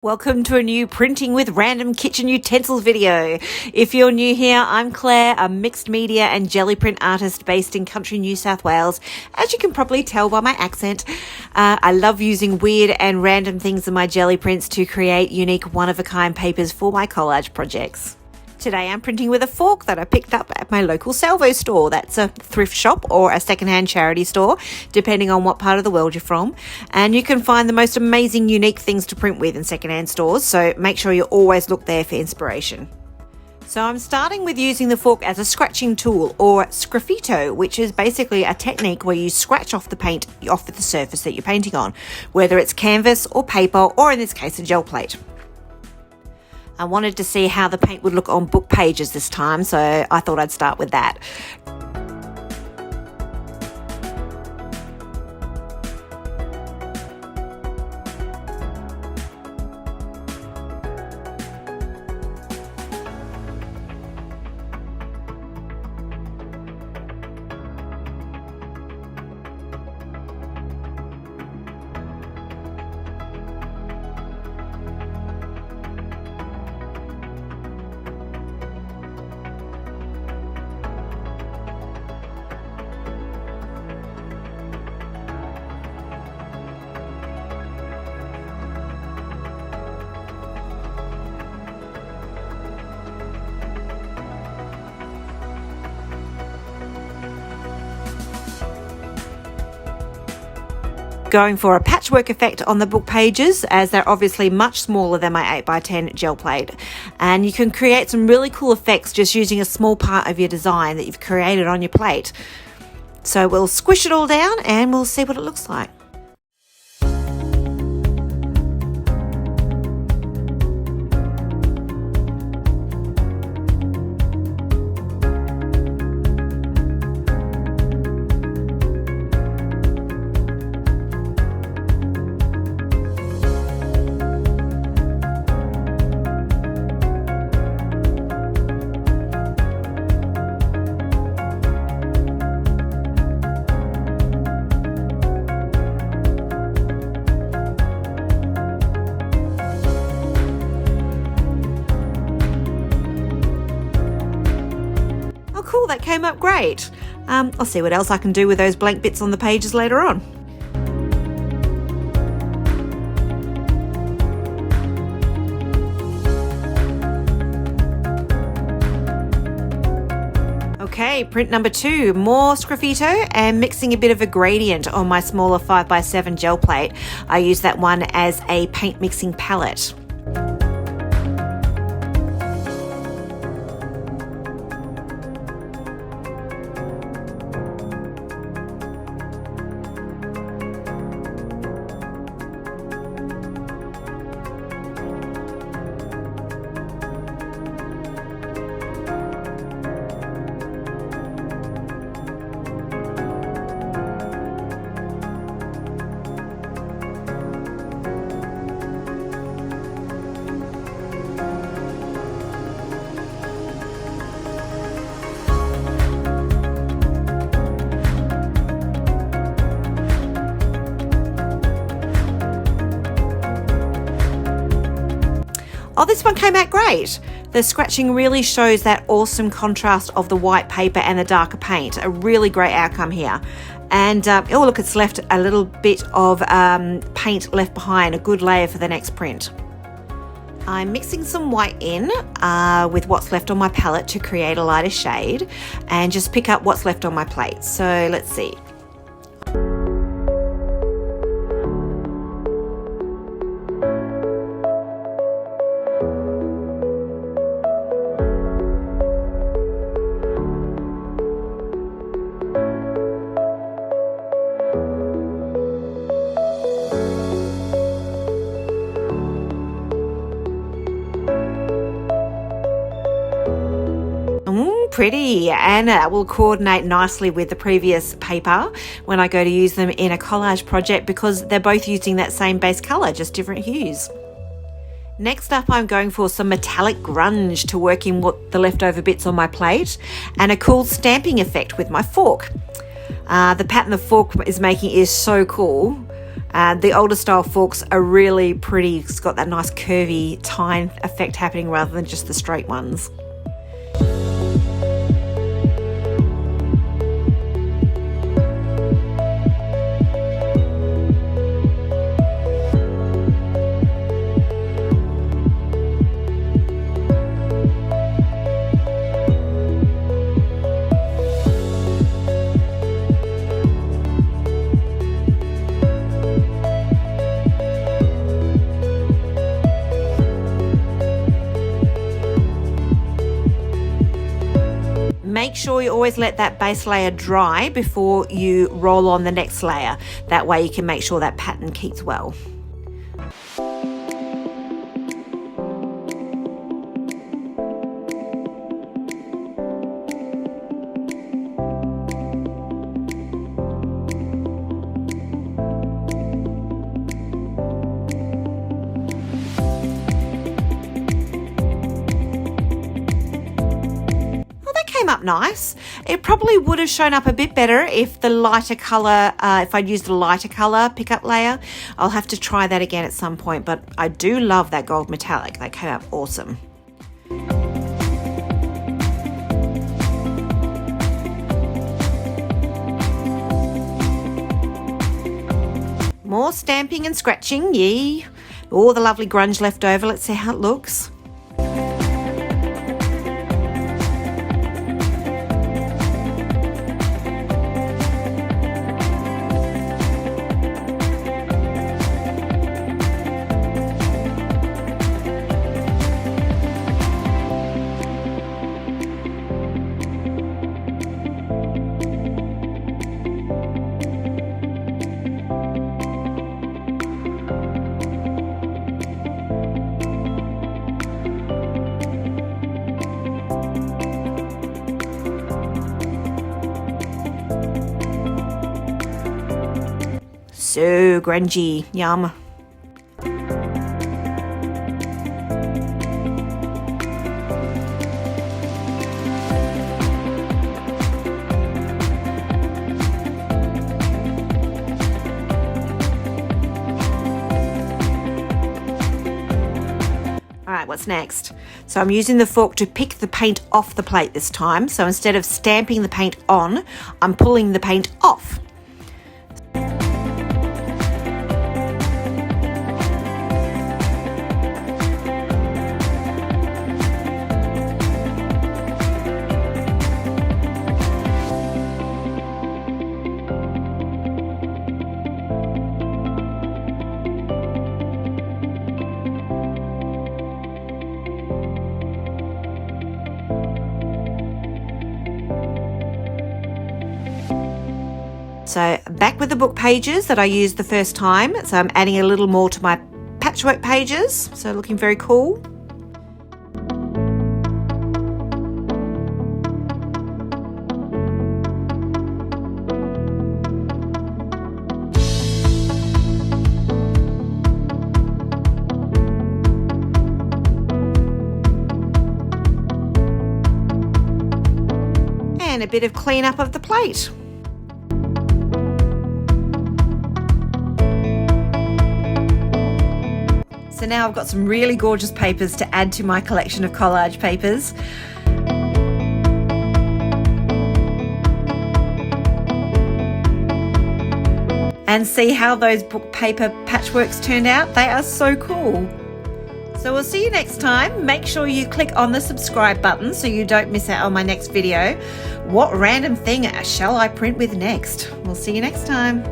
Welcome to a new Printing with Random Kitchen Utensils video. If you're new here, I'm Claire, a mixed media and jelly print artist based in country New South Wales, as you can probably tell by my accent. I love using weird and random things in my jelly prints to create unique one-of-a-kind papers for my collage projects. Today I'm printing with a fork that I picked up at my local salvo store. That's a thrift shop or a secondhand charity store, depending on what part of the world you're from. And you can find the most amazing, unique things to print with in secondhand stores, so make sure you always look there for inspiration. So I'm starting with using the fork as a scratching tool, or sgraffito, which is basically a technique where you scratch off the paint off of the surface that you're painting on, whether it's canvas or paper, or in this case a gel plate. I wanted to see how the paint would look on book pages this time, so I thought I'd start with that. Going for a patchwork effect on the book pages, as they're obviously much smaller than my 8x10 gel plate. And you can create some really cool effects just using a small part of your design that you've created on your plate. So we'll squish it all down and we'll see what it looks like. Cool, that came up great. I'll see what else I can do with those blank bits on the pages later on. Okay, print number 2, more sgraffito and mixing a bit of a gradient on my smaller 5x7 gel plate. I use that one as a paint mixing palette. Oh, this one came out great. The scratching really shows that awesome contrast of the white paper and the darker paint. A really great outcome here. And oh look, it's left a little bit of paint left behind, a good layer for the next print. I'm mixing some white in with what's left on my palette to create a lighter shade and just pick up what's left on my plate. So let's see. Pretty, and it will coordinate nicely with the previous paper when I go to use them in a collage project because they're both using that same base color, just different hues. Next up, I'm going for some metallic grunge to work in the leftover bits on my plate and a cool stamping effect with my fork. The pattern the fork is making is so cool. The older style forks are really pretty. It's got that nice curvy tine effect happening rather than just the straight ones. Make sure you always let that base layer dry before you roll on the next layer. That way you can make sure that pattern keeps well. Up nice. It probably would have shown up a bit better if the lighter color, if I'd used a lighter color pickup layer. I'll have to try that again at some point, but I do love that gold metallic. That came out awesome. More stamping and scratching, yee. All the lovely grunge left over. Let's see how it looks. So grungy, yum. Alright, what's next? So I'm using the fork to pick the paint off the plate this time. So instead of stamping the paint on, I'm pulling the paint off. So back with the book pages that I used the first time. So I'm adding a little more to my patchwork pages. So looking very cool. And a bit of cleanup of the plate. So now I've got some really gorgeous papers to add to my collection of collage papers. And see how those book paper patchworks turned out. They are so cool. So we'll see you next time. Make sure you click on the subscribe button so you don't miss out on my next video. What random thing shall I print with next? We'll see you next time.